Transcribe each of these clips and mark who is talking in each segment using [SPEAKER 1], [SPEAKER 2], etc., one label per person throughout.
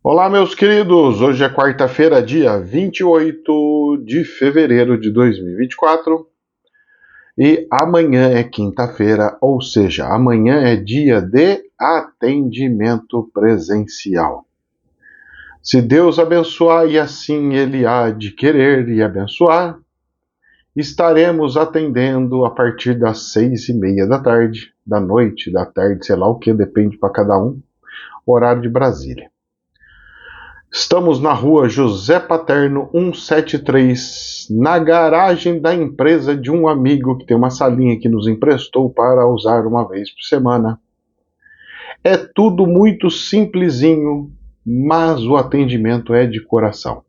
[SPEAKER 1] Olá, meus queridos! Hoje é quarta-feira, dia 28 de fevereiro de 2024 e amanhã é quinta-feira, ou seja, amanhã é dia de atendimento presencial. Se Deus abençoar e assim Ele há de querer e abençoar, estaremos atendendo a partir das 6:30 da tarde, da noite, da tarde, sei lá o que, depende para cada um, horário de Brasília. Estamos na rua José Paterno 173, na garagem da empresa de um amigo que tem uma salinha que nos emprestou para usar uma vez por semana. É tudo muito simplesinho, mas o atendimento é de coração.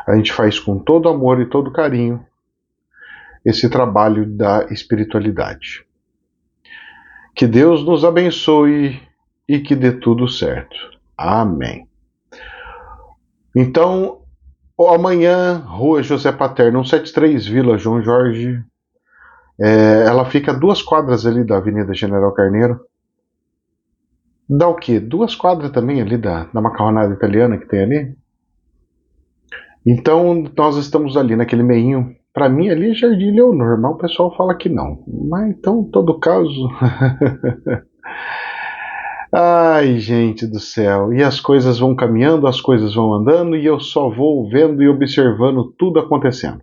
[SPEAKER 1] A gente faz com todo amor e todo carinho esse trabalho da espiritualidade. Que Deus nos abençoe e que dê tudo certo. Amém. Então, amanhã, Rua José Paterno, 173, Vila João Jorge. Ela fica a 2 quadras ali da Avenida General Carneiro. Dá o quê? 2 quadras também ali da macarronada italiana que tem ali. Então, nós estamos ali naquele meinho. Para mim, ali é Jardim Leonor, mas o pessoal fala que não. Mas então, em todo caso. Ai, gente do céu. E as coisas vão caminhando, as coisas vão andando e eu só vou vendo e observando tudo acontecendo.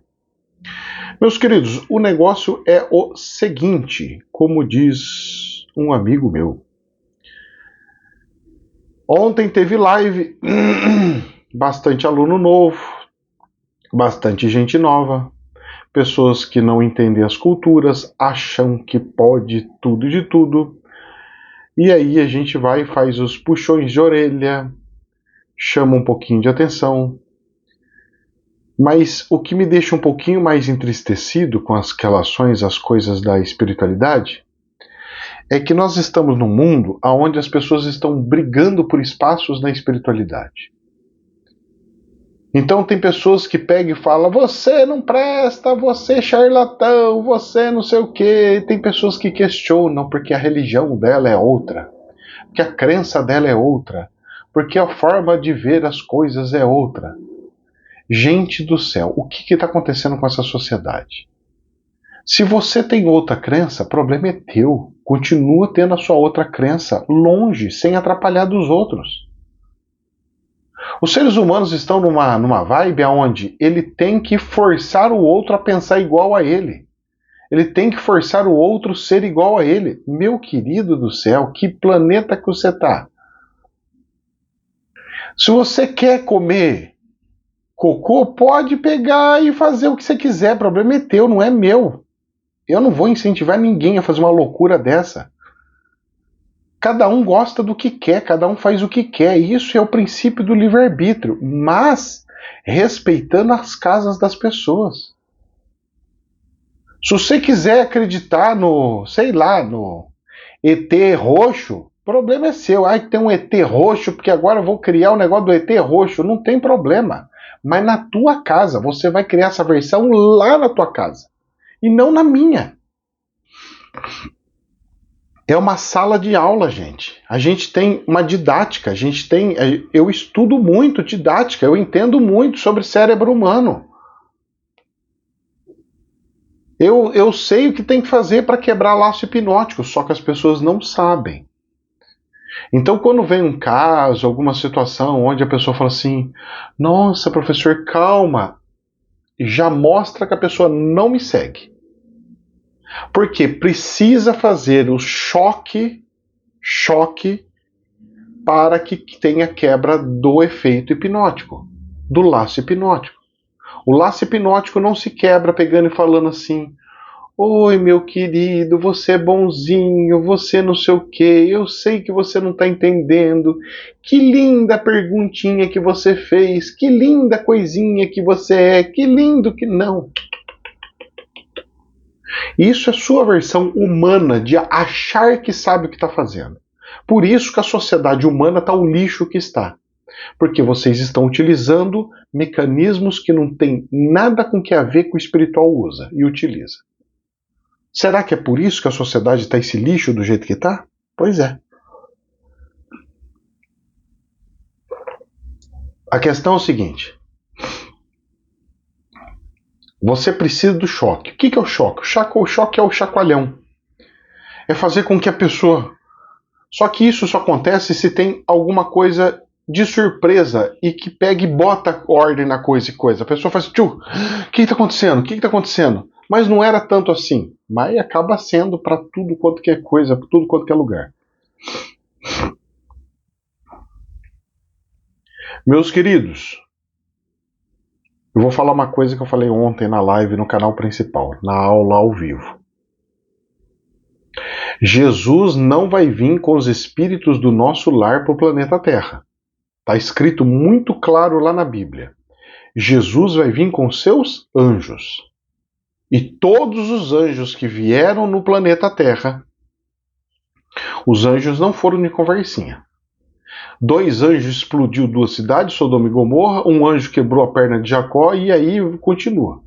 [SPEAKER 1] Meus queridos, o negócio é o seguinte, como diz um amigo meu. Ontem teve live, bastante aluno novo, bastante gente nova, pessoas que não entendem as culturas, acham que pode tudo de tudo. E aí a gente vai e faz os puxões de orelha, chama um pouquinho de atenção. Mas o que me deixa um pouquinho mais entristecido com as relações às coisas da espiritualidade é que nós estamos num mundo onde as pessoas estão brigando por espaços na espiritualidade. Então tem pessoas que pegam e falam: você não presta, você é charlatão, você não sei o quê. E tem pessoas que questionam porque a religião dela é outra, porque a crença dela é outra, porque a forma de ver as coisas é outra. Gente do céu, o que está acontecendo com essa sociedade? Se você tem outra crença, o problema é teu. Continua tendo a sua outra crença longe, sem atrapalhar dos outros. Os seres humanos estão numa vibe onde ele tem que forçar o outro a pensar igual a ele. Ele tem que forçar o outro a ser igual a ele. Meu querido do céu, que planeta que você está? Se você quer comer cocô, pode pegar e fazer o que você quiser. O problema é teu, não é meu. Eu não vou incentivar ninguém a fazer uma loucura dessa. Cada um gosta do que quer, cada um faz o que quer. Isso é o princípio do livre-arbítrio, mas respeitando as casas das pessoas. Se você quiser acreditar no, sei lá, no ET roxo, o problema é seu. Ai, tem um ET roxo, porque agora eu vou criar o negócio do ET roxo. Não tem problema. Mas na tua casa, você vai criar essa versão lá na tua casa. E não na minha. É uma sala de aula, gente. A gente tem uma didática, eu estudo muito didática, eu entendo muito sobre cérebro humano. Eu sei o que tem que fazer para quebrar laço hipnótico, só que as pessoas não sabem. Então, quando vem um caso, alguma situação onde a pessoa fala assim: nossa, professor, calma, já mostra que a pessoa não me segue. Porque precisa fazer o choque para que tenha quebra do efeito hipnótico, do laço hipnótico. O laço hipnótico não se quebra pegando e falando assim: oi, meu querido, você é bonzinho, você não sei o quê, eu sei que você não está entendendo, que linda perguntinha que você fez, que linda coisinha que você é, que lindo que não. Isso é sua versão humana de achar que sabe o que está fazendo. Por isso que a sociedade humana está o lixo que está. Porque vocês estão utilizando mecanismos que não têm nada com que a ver com o espiritual usa e utiliza. Será que é por isso que a sociedade está esse lixo do jeito que está? Pois é. A questão é o seguinte: você precisa do choque. O que é o choque? O choque é o chacoalhão. É fazer com que a pessoa... Só que isso só acontece se tem alguma coisa de surpresa e que pega e bota ordem na coisa e coisa. A pessoa faz, tio, o que está acontecendo? O que está acontecendo? Mas não era tanto assim. Mas acaba sendo para tudo quanto que é coisa, para tudo quanto que é lugar. Meus queridos, eu vou falar uma coisa que eu falei ontem na live no canal principal, na aula ao vivo. Jesus não vai vir com os espíritos do nosso lar para o planeta Terra. Está escrito muito claro lá na Bíblia. Jesus vai vir com seus anjos. E todos os anjos que vieram no planeta Terra, os anjos não foram de conversinha. 2 anjos explodiu 2 cidades, Sodoma e Gomorra, um anjo quebrou a perna de Jacó e aí continua.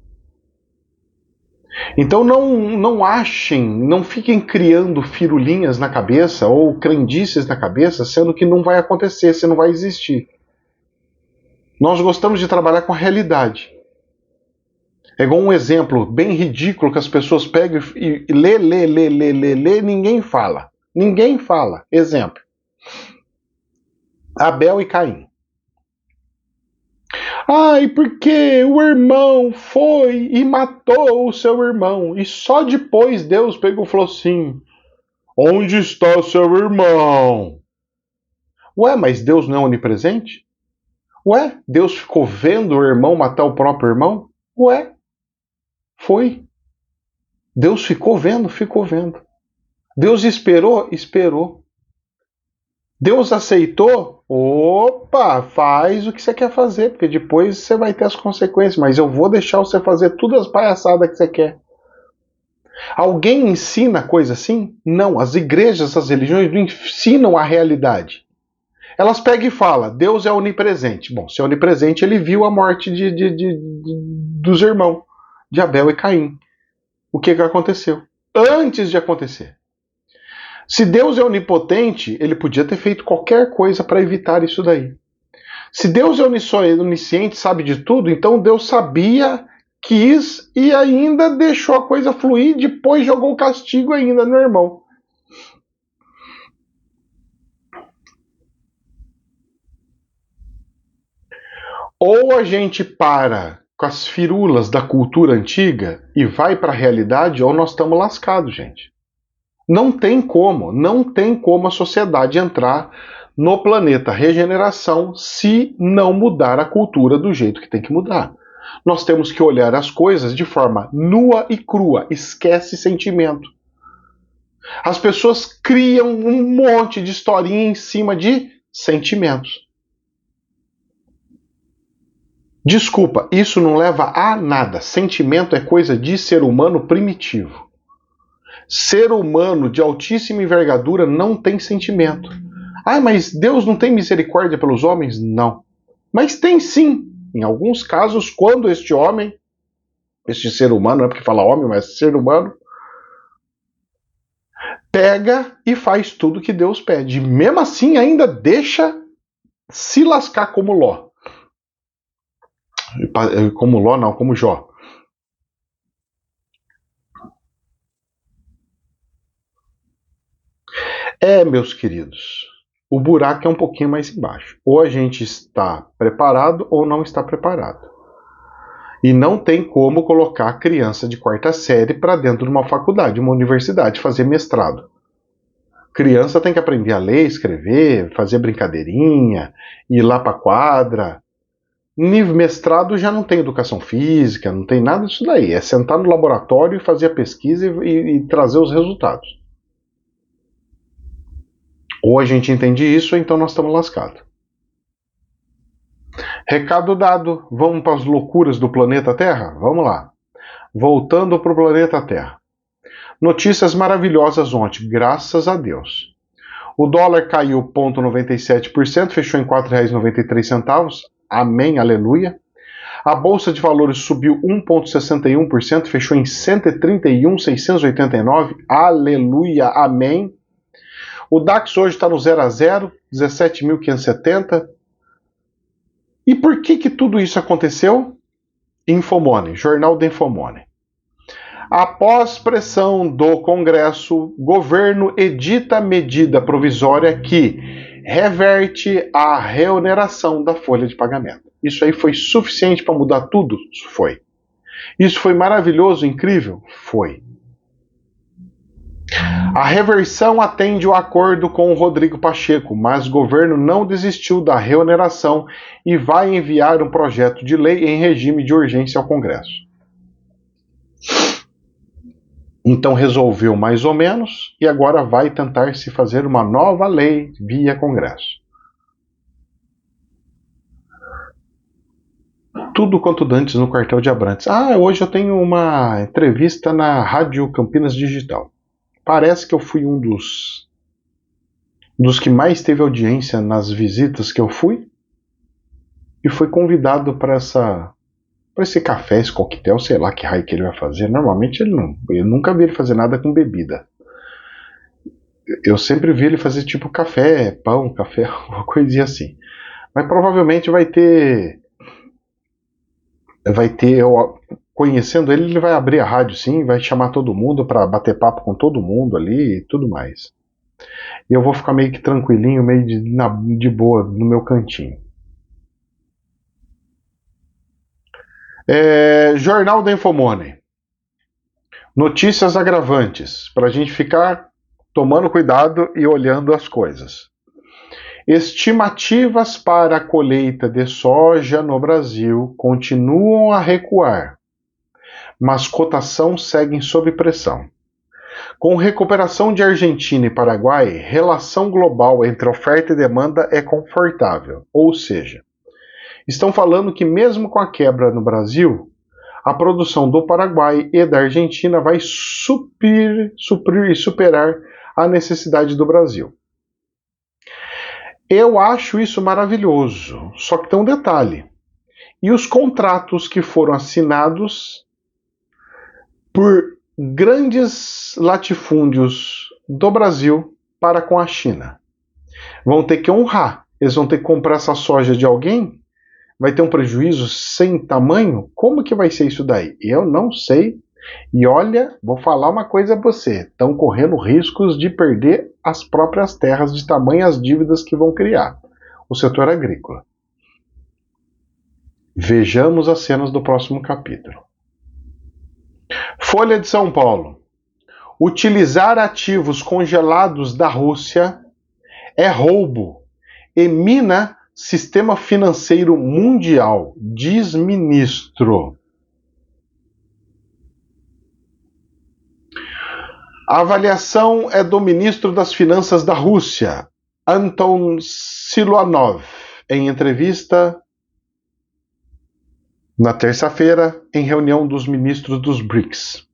[SPEAKER 1] Então não achem, não fiquem criando firulinhas na cabeça ou crendices na cabeça, sendo que não vai acontecer, se não vai existir. Nós gostamos de trabalhar com a realidade. É igual um exemplo bem ridículo que as pessoas pegam e lê, ninguém fala. Ninguém fala. Exemplo. Abel e Caim. Ai, porque o irmão foi e matou o seu irmão. E só depois Deus pegou e falou assim: onde está o seu irmão? Ué, mas Deus não é onipresente? Ué, Deus ficou vendo o irmão matar o próprio irmão? Ué, foi. Deus ficou vendo, ficou vendo. Deus esperou, esperou. Deus aceitou? Opa, faz o que você quer fazer, porque depois você vai ter as consequências, mas eu vou deixar você fazer todas as palhaçadas que você quer. Alguém ensina coisa assim? Não, as igrejas, as religiões não ensinam a realidade. Elas pegam e falam, Deus é onipresente. Bom, se é onipresente, ele viu a morte dos irmãos, de Abel e Caim. O que aconteceu? Antes de acontecer. Se Deus é onipotente, ele podia ter feito qualquer coisa para evitar isso daí. Se Deus é onisciente, sabe de tudo, então Deus sabia, quis e ainda deixou a coisa fluir, depois jogou o castigo ainda no irmão. Ou a gente para com as firulas da cultura antiga e vai para a realidade, ou nós estamos lascados, gente. Não tem como a sociedade entrar no planeta regeneração se não mudar a cultura do jeito que tem que mudar. Nós temos que olhar as coisas de forma nua e crua, esquece sentimento. As pessoas criam um monte de historinha em cima de sentimentos. Desculpa, isso não leva a nada. Sentimento é coisa de ser humano primitivo. Ser humano de altíssima envergadura não tem sentimento. Ah, mas Deus não tem misericórdia pelos homens? Não. Mas tem sim. Em alguns casos, quando este homem, este ser humano, não é porque fala homem, mas ser humano, pega e faz tudo que Deus pede. Mesmo assim, ainda deixa se lascar como Ló. Como Ló, não, como Jó. Meus queridos, o buraco é um pouquinho mais embaixo. Ou a gente está preparado ou não está preparado. E não tem como colocar a criança de 4ª série para dentro de uma faculdade, uma universidade, fazer mestrado. Criança tem que aprender a ler, escrever, fazer brincadeirinha, ir lá para a quadra. Nível mestrado já não tem educação física, não tem nada disso daí. É sentar no laboratório e fazer a pesquisa e trazer os resultados. Ou a gente entende isso, ou então nós estamos lascados. Recado dado, vamos para as loucuras do planeta Terra? Vamos lá. Voltando para o planeta Terra. Notícias maravilhosas ontem, graças a Deus. O dólar caiu 0,97%, fechou em R$ 4,93. Amém, aleluia. A Bolsa de Valores subiu 1,61%, fechou em 131.689. Aleluia, amém. O DAX hoje está no 0 a 0, 17.570. E por que tudo isso aconteceu? Infomone, Jornal da Infomone. Após pressão do Congresso, governo edita medida provisória que reverte a reoneração da folha de pagamento. Isso aí foi suficiente para mudar tudo? Foi. Isso foi maravilhoso, incrível? Foi. A reversão atende o acordo com o Rodrigo Pacheco, mas o governo não desistiu da reoneração e vai enviar um projeto de lei em regime de urgência ao Congresso. Então resolveu mais ou menos e agora vai tentar se fazer uma nova lei via Congresso. Tudo quanto dantes no quartel de Abrantes. Hoje eu tenho uma entrevista na Rádio Campinas Digital. Parece que eu fui um dos que mais teve audiência nas visitas que eu fui e foi convidado para esse café, esse coquetel, sei lá que raio que ele vai fazer. Normalmente eu nunca vi ele fazer nada com bebida. Eu sempre vi ele fazer tipo café, pão, café, uma coisinha assim. Mas provavelmente vai ter, eu conhecendo ele, ele vai abrir a rádio sim, vai chamar todo mundo para bater papo com todo mundo ali e tudo mais. E eu vou ficar meio que tranquilinho, meio de boa no meu cantinho. Jornal da Infomone. Notícias agravantes, para a gente ficar tomando cuidado e olhando as coisas. Estimativas para a colheita de soja no Brasil continuam a recuar, mas cotação seguem sob pressão. Com recuperação de Argentina e Paraguai, relação global entre oferta e demanda é confortável, ou seja, estão falando que mesmo com a quebra no Brasil, a produção do Paraguai e da Argentina vai suprir e superar a necessidade do Brasil. Eu acho isso maravilhoso, só que tem um detalhe. E os contratos que foram assinados por grandes latifúndios do Brasil para com a China? Vão ter que honrar. Eles vão ter que comprar essa soja de alguém? Vai ter um prejuízo sem tamanho? Como que vai ser isso daí? Eu não sei. E olha, vou falar uma coisa para você. Estão correndo riscos de perder as próprias terras de tamanhas dívidas que vão criar o setor agrícola. Vejamos as cenas do próximo capítulo. Folha de São Paulo. Utilizar ativos congelados da Rússia é roubo e mina sistema financeiro mundial, diz ministro. A avaliação é do ministro das Finanças da Rússia, Anton Siluanov, em entrevista na terça-feira, em reunião dos ministros dos BRICS.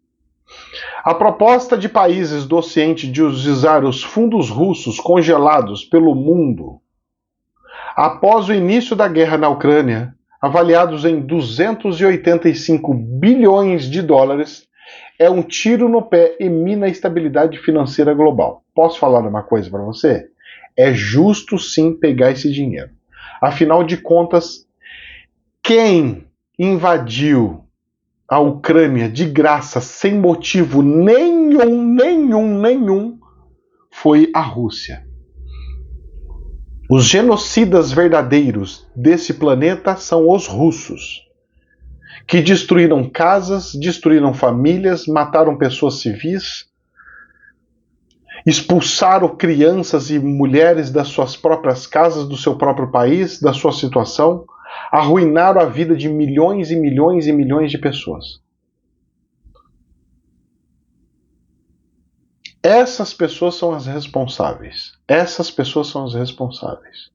[SPEAKER 1] A proposta de países do Ocidente de usar os fundos russos congelados pelo mundo após o início da guerra na Ucrânia, avaliados em 285 bilhões de dólares, é um tiro no pé e mina a estabilidade financeira global. Posso falar uma coisa para você? É justo sim pegar esse dinheiro. Afinal de contas, quem invadiu a Ucrânia de graça, sem motivo nenhum, foi a Rússia. Os genocidas verdadeiros desse planeta são os russos, que destruíram casas, destruíram famílias, mataram pessoas civis, expulsaram crianças e mulheres das suas próprias casas, do seu próprio país, da sua situação, arruinaram a vida de milhões e milhões e milhões de pessoas. Essas pessoas são as responsáveis. Essas pessoas são as responsáveis.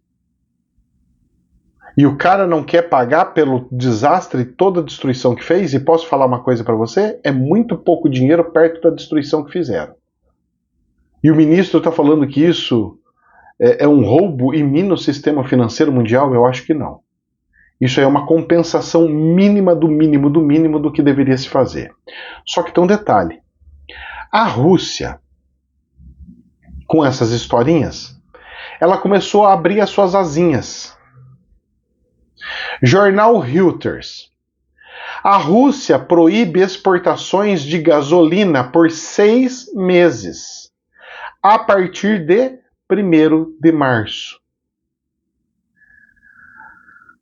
[SPEAKER 1] E o cara não quer pagar pelo desastre e toda a destruição que fez? E posso falar uma coisa para você? É muito pouco dinheiro perto da destruição que fizeram. E o ministro está falando que isso é um roubo e mina o sistema financeiro mundial? Eu acho que não. Isso é uma compensação mínima do mínimo do mínimo do que deveria se fazer. Só que tem um detalhe. A Rússia, com essas historinhas, ela começou a abrir as suas asinhas. Jornal Reuters. A Rússia proíbe exportações de gasolina por 6 meses, a partir de 1º de março.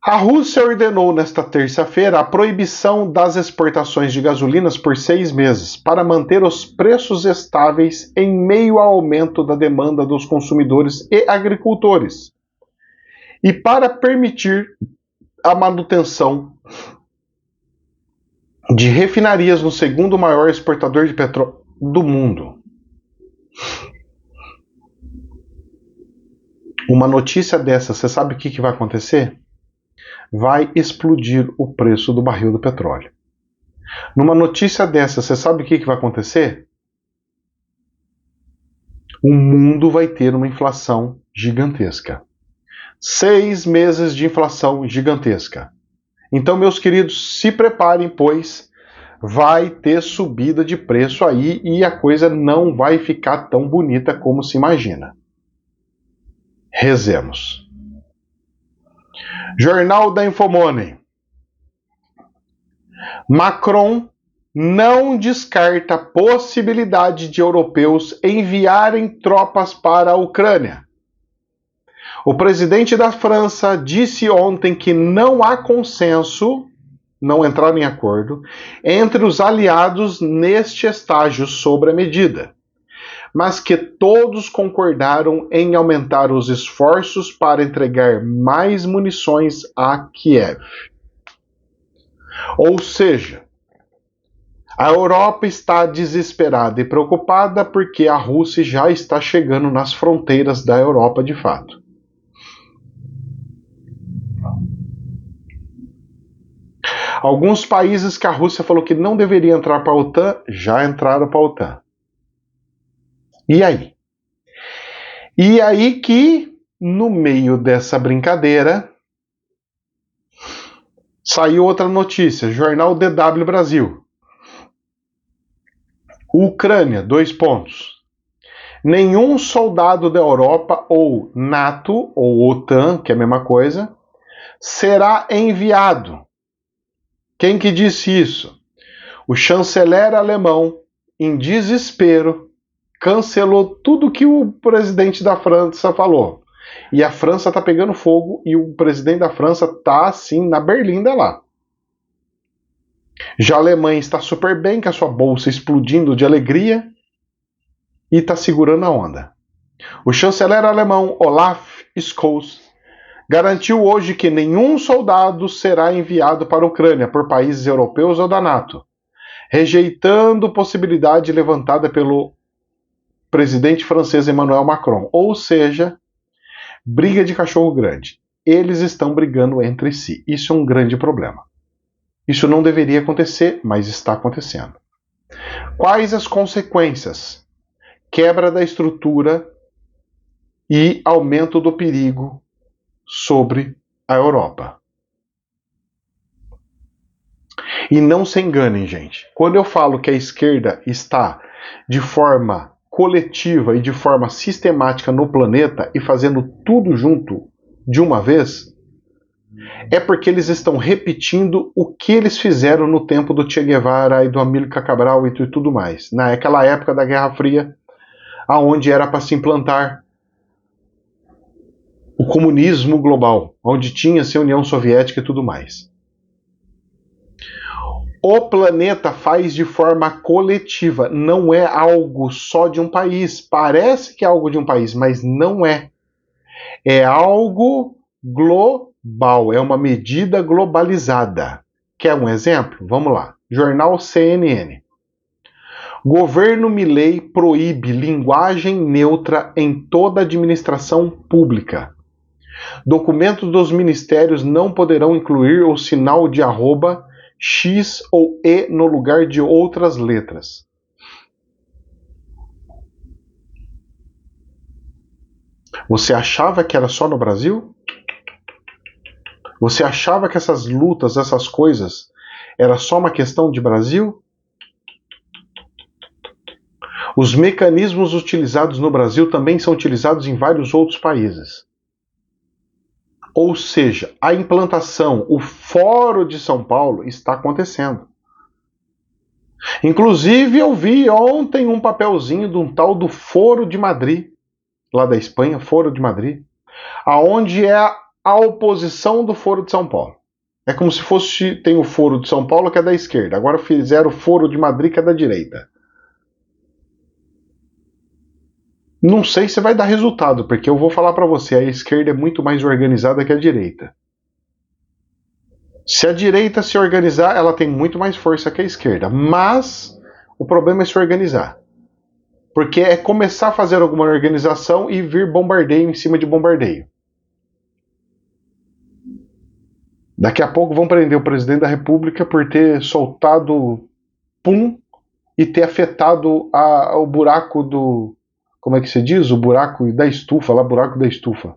[SPEAKER 1] A Rússia ordenou nesta terça-feira a proibição das exportações de gasolinas por 6 meses, para manter os preços estáveis em meio ao aumento da demanda dos consumidores e agricultores, e para permitir a manutenção de refinarias no segundo maior exportador de petróleo do mundo. Uma notícia dessa, você sabe o que vai acontecer? Vai explodir o preço do barril do petróleo. Numa notícia dessa, você sabe o que vai acontecer? O mundo vai ter uma inflação gigantesca. 6 meses de inflação gigantesca. Então, meus queridos, se preparem, pois vai ter subida de preço aí e a coisa não vai ficar tão bonita como se imagina. Rezemos. Jornal da Infomoney. Macron não descarta a possibilidade de europeus enviarem tropas para a Ucrânia. O presidente da França disse ontem que não há consenso, não entraram em acordo, entre os aliados neste estágio sobre a medida, mas que todos concordaram em aumentar os esforços para entregar mais munições a Kiev. Ou seja, a Europa está desesperada e preocupada porque a Rússia já está chegando nas fronteiras da Europa de fato. Alguns países que a Rússia falou que não deveria entrar para a OTAN, já entraram para a OTAN. E aí? E aí que, no meio dessa brincadeira, saiu outra notícia, jornal DW Brasil. Ucrânia, 2 pontos. Nenhum soldado da Europa ou NATO, ou OTAN, que é a mesma coisa, será enviado. Quem que disse isso? O chanceler alemão, em desespero, cancelou tudo que o presidente da França falou. E a França está pegando fogo e o presidente da França está assim na berlinda lá. Já a Alemanha está super bem, com a sua bolsa explodindo de alegria e está segurando a onda. O chanceler alemão Olaf Scholz garantiu hoje que nenhum soldado será enviado para a Ucrânia por países europeus ou da NATO, rejeitando a possibilidade levantada pelo presidente francês Emmanuel Macron. Ou seja, briga de cachorro grande. Eles estão brigando entre si. Isso é um grande problema. Isso não deveria acontecer, mas está acontecendo. Quais as consequências? Quebra da estrutura e aumento do perigo sobre a Europa. E não se enganem, gente. Quando eu falo que a esquerda está de forma coletiva e de forma sistemática no planeta e fazendo tudo junto de uma vez, é porque eles estão repetindo o que eles fizeram no tempo do Che Guevara e do Amílcar Cabral e tudo mais, naquela época da Guerra Fria, aonde era para se implantar o comunismo global, onde tinha-se a União Soviética e tudo mais. O planeta faz de forma coletiva, não é algo só de um país. Parece que é algo de um país, mas não é. É algo global, é uma medida globalizada. Quer um exemplo? Vamos lá. Jornal CNN. Governo Milei proíbe linguagem neutra em toda a administração pública. Documentos dos ministérios não poderão incluir o sinal de arroba, X ou E no lugar de outras letras. Você achava que era só no Brasil? Você achava que essas lutas, essas coisas, era só uma questão de Brasil? Os mecanismos utilizados no Brasil também são utilizados em vários outros países. Ou seja, a implantação, o Fórum de São Paulo está acontecendo. Inclusive, eu vi ontem um papelzinho de um tal do Foro de Madrid, lá da Espanha, Foro de Madrid, aonde é a oposição do Foro de São Paulo. É como se fosse, tem o Foro de São Paulo que é da esquerda, agora fizeram o Foro de Madrid que é da direita. Não sei se vai dar resultado, porque eu vou falar para você, a esquerda é muito mais organizada que a direita. Se a direita se organizar, ela tem muito mais força que a esquerda, mas o problema é se organizar. Porque é começar a fazer alguma organização e vir bombardeio em cima de bombardeio. Daqui a pouco vão prender o presidente da República por ter soltado pum e ter afetado o buraco do... Como é que se diz? O buraco da estufa, lá, buraco da estufa.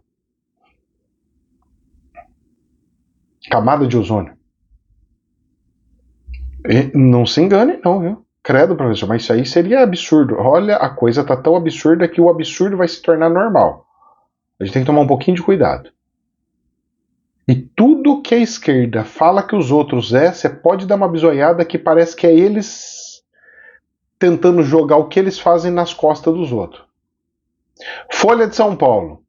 [SPEAKER 1] Camada de ozônio. E não se engane, não, viu? Credo, professor, mas isso aí seria absurdo. Olha, a coisa tá tão absurda que o absurdo vai se tornar normal. A gente tem que tomar um pouquinho de cuidado. E tudo que a esquerda fala que os outros você pode dar uma bisoiada que parece que é eles tentando jogar o que eles fazem nas costas dos outros. Folha de São Paulo.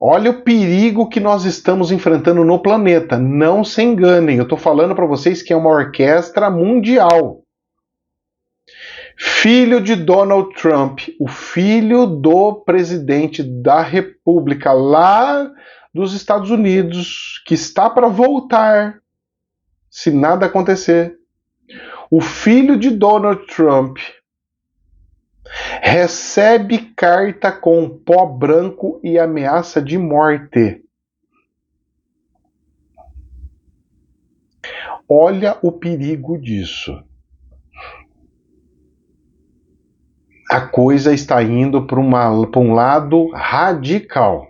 [SPEAKER 1] Olha o perigo que nós estamos enfrentando no planeta. Não se enganem, eu estou falando para vocês que é uma orquestra mundial. Filho de Donald Trump, o filho do presidente da República lá dos Estados Unidos, que está para voltar, se nada acontecer. O filho de Donald Trump recebe carta com pó branco e ameaça de morte. Olha o perigo disso. A coisa está indo para um lado radical,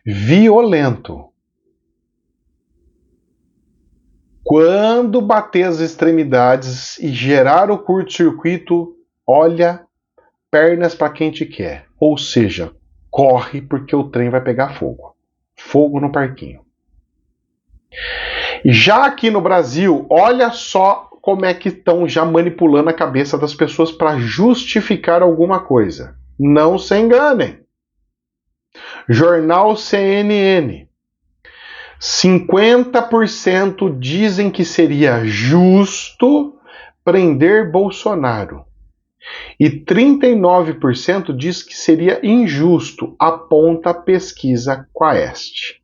[SPEAKER 1] violento. Quando bater as extremidades e gerar o curto-circuito, olha, pernas para quem te quer. Ou seja, corre porque o trem vai pegar fogo. Fogo no parquinho. Já aqui no Brasil, olha só como é que estão já manipulando a cabeça das pessoas para justificar alguma coisa. Não se enganem. Jornal CNN. 50% dizem que seria justo prender Bolsonaro. E 39% diz que seria injusto, aponta a pesquisa Quaest.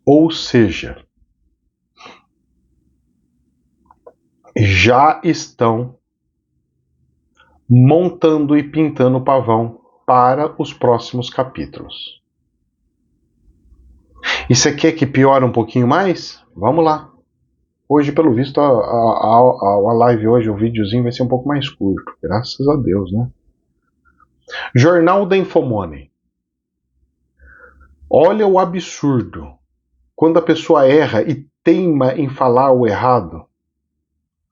[SPEAKER 1] Ou seja, já estão montando e pintando o pavão para os próximos capítulos. E você quer que piore um pouquinho mais? Vamos lá. Hoje, pelo visto, a live hoje, o videozinho vai ser um pouco mais curto. Graças a Deus, né? Jornal da Infomoney. Olha o absurdo. Quando a pessoa erra e teima em falar o errado,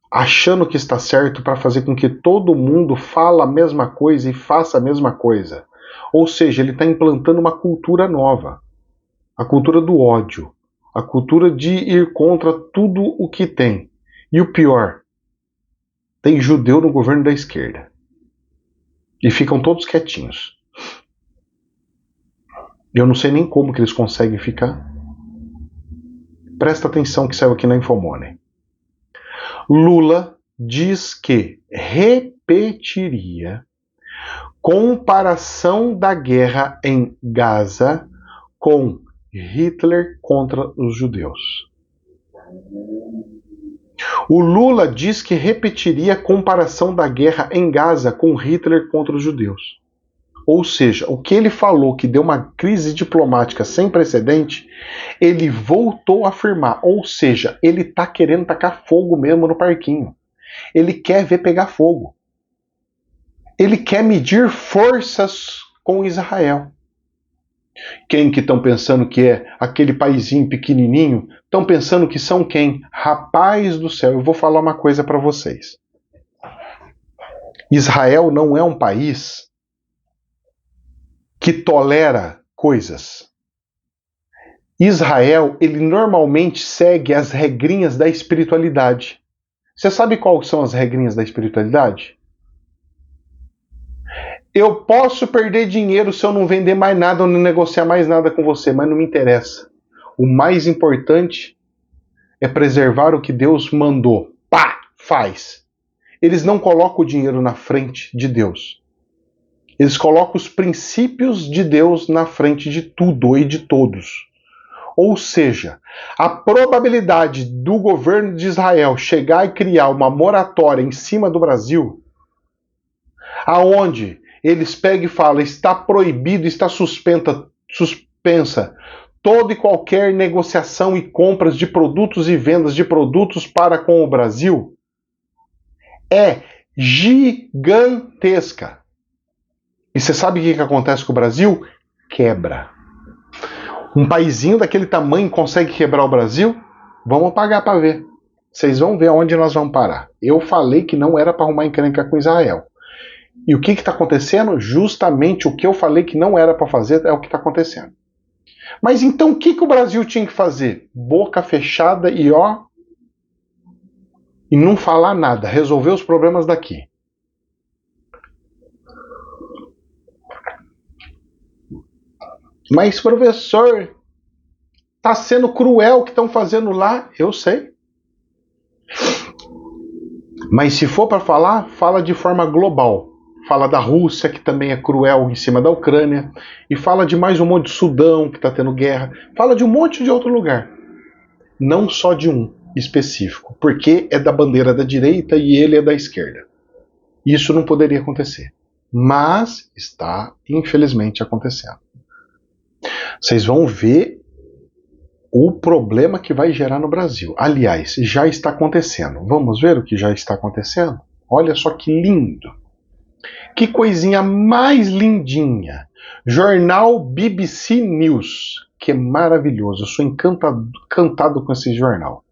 [SPEAKER 1] achando que está certo para fazer com que todo mundo fale a mesma coisa e faça a mesma coisa. Ou seja, ele está implantando uma cultura nova. A cultura do ódio. A cultura de ir contra tudo o que tem. E o pior, tem judeu no governo da esquerda. E ficam todos quietinhos. Eu não sei nem como que eles conseguem ficar. Presta atenção que saiu aqui na Infomoney. Lula diz que repetiria comparação da guerra em Gaza com Hitler contra os judeus. O Lula diz que repetiria comparação da guerra em Gaza com Hitler contra os judeus. Ou seja, o que ele falou que deu uma crise diplomática sem precedente, ele voltou a afirmar. Ou seja, ele está querendo tacar fogo mesmo no parquinho. Ele quer ver pegar fogo. Ele quer medir forças com Israel. Quem que estão pensando que é aquele paizinho pequenininho? Estão pensando que são quem? Rapaz do céu, eu vou falar uma coisa para vocês. Israel não é um país que tolera coisas. Israel, ele normalmente segue as regrinhas da espiritualidade. Você sabe quais são as regrinhas da espiritualidade? Eu posso perder dinheiro se eu não vender mais nada ou não negociar mais nada com você, mas não me interessa. O mais importante é preservar o que Deus mandou. Pá! Faz. Eles não colocam o dinheiro na frente de Deus. Eles colocam os princípios de Deus na frente de tudo e de todos. Ou seja, a probabilidade do governo de Israel chegar e criar uma moratória em cima do Brasil, aonde eles pegam e falam, está proibido, está suspensa toda e qualquer negociação e compras de produtos e vendas de produtos para com o Brasil, é gigantesca. E você sabe o que acontece com o Brasil? Quebra. Um paizinho daquele tamanho consegue quebrar o Brasil? Vamos pagar para ver. Vocês vão ver onde nós vamos parar. Eu falei que não era para arrumar encrenca com Israel. E o que está acontecendo? Justamente o que eu falei que não era para fazer é o que está acontecendo. Mas então o que o Brasil tinha que fazer? Boca fechada e e não falar nada, resolver os problemas daqui. Mas, professor, tá sendo cruel o que estão fazendo lá. Eu sei. Mas se for para falar, fala de forma global. Fala da Rússia, que também é cruel em cima da Ucrânia. E fala de mais um monte de Sudão, que está tendo guerra. Fala de um monte de outro lugar. Não só de um específico. Porque é da bandeira da direita e ele é da esquerda. Isso não poderia acontecer. Mas está, infelizmente, acontecendo. Vocês vão ver o problema que vai gerar no Brasil. Aliás, já está acontecendo. Vamos ver o que já está acontecendo? Olha só que lindo. Que coisinha mais lindinha. Jornal BBC News. Que maravilhoso. Eu sou encantado com esse jornal.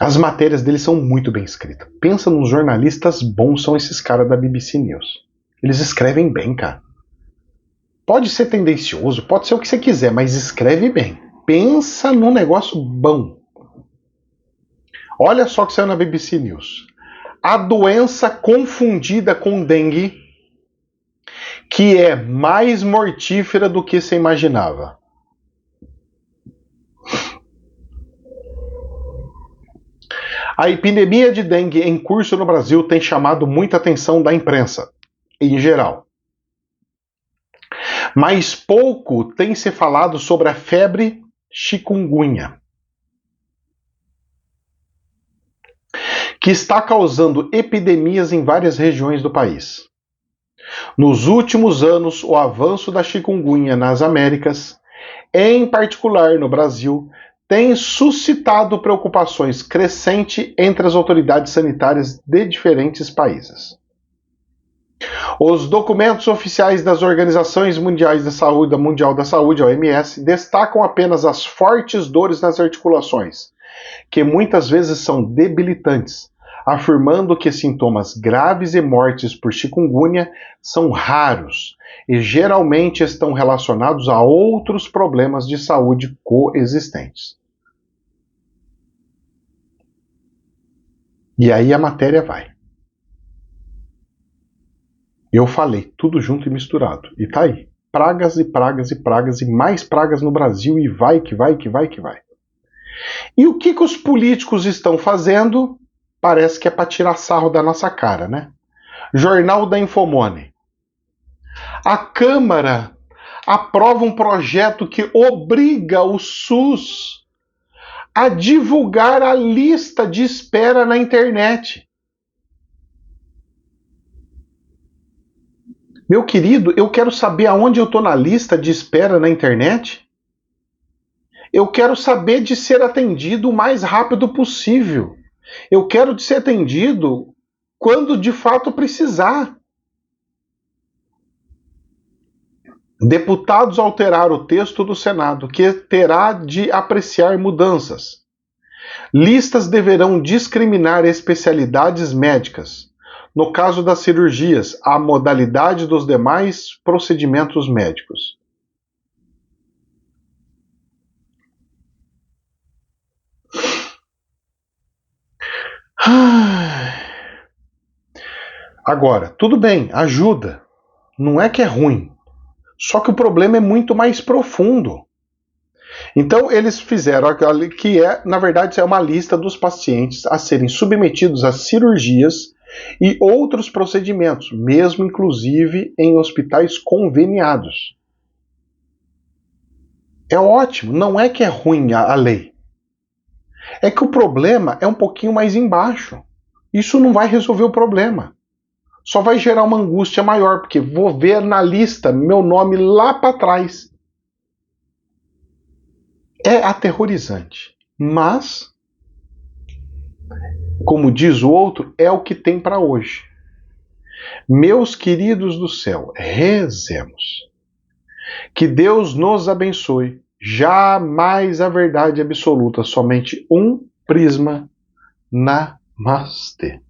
[SPEAKER 1] As matérias deles são muito bem escritas. Pensa nos jornalistas bons, são esses caras da BBC News. Eles escrevem bem, cara. Pode ser tendencioso, pode ser o que você quiser, mas escreve bem. Pensa num negócio bom. Olha só o que saiu na BBC News. A doença confundida com dengue, que é mais mortífera do que se imaginava. A epidemia de dengue em curso no Brasil tem chamado muita atenção da imprensa, em geral. Mas pouco tem se falado sobre a febre chikungunya, que está causando epidemias em várias regiões do país. Nos últimos anos, o avanço da chikungunya nas Américas, em particular no Brasil, tem suscitado preocupações crescentes entre as autoridades sanitárias de diferentes países. Os documentos oficiais das Organizações Mundiais da Saúde, da Mundial da Saúde, OMS, destacam apenas as fortes dores nas articulações, que muitas vezes são debilitantes, afirmando que sintomas graves e mortes por chikungunya são raros e geralmente estão relacionados a outros problemas de saúde coexistentes. E aí a matéria vai. Eu falei, tudo junto e misturado. E tá aí. Pragas e pragas e pragas e mais pragas no Brasil e vai que vai que vai que vai. E o que os políticos estão fazendo? Parece que é para tirar sarro da nossa cara, né? Jornal da Infomoney. A Câmara aprova um projeto que obriga o SUS a divulgar a lista de espera na internet. Meu querido, eu quero saber aonde eu estou na lista de espera na internet. Eu quero saber de ser atendido o mais rápido possível. Eu quero ser atendido quando de fato precisar. Deputados alteraram o texto do Senado, que terá de apreciar mudanças. Listas deverão discriminar especialidades médicas. no caso das cirurgias, a modalidade dos demais procedimentos médicos. Agora, tudo bem, ajuda. Não é que é ruim. Só que o problema é muito mais profundo. Então, eles fizeram aquilo que é, na verdade, é uma lista dos pacientes a serem submetidos a cirurgias e outros procedimentos, mesmo inclusive em hospitais conveniados. É ótimo, não é que é ruim a lei. É que o problema é um pouquinho mais embaixo. Isso não vai resolver o problema. Só vai gerar uma angústia maior, porque vou ver na lista meu nome lá para trás. É aterrorizante, mas, como diz o outro, é o que tem para hoje. Meus queridos do céu, rezemos. Que Deus nos abençoe. Jamais a verdade absoluta, somente um prisma. Namastê.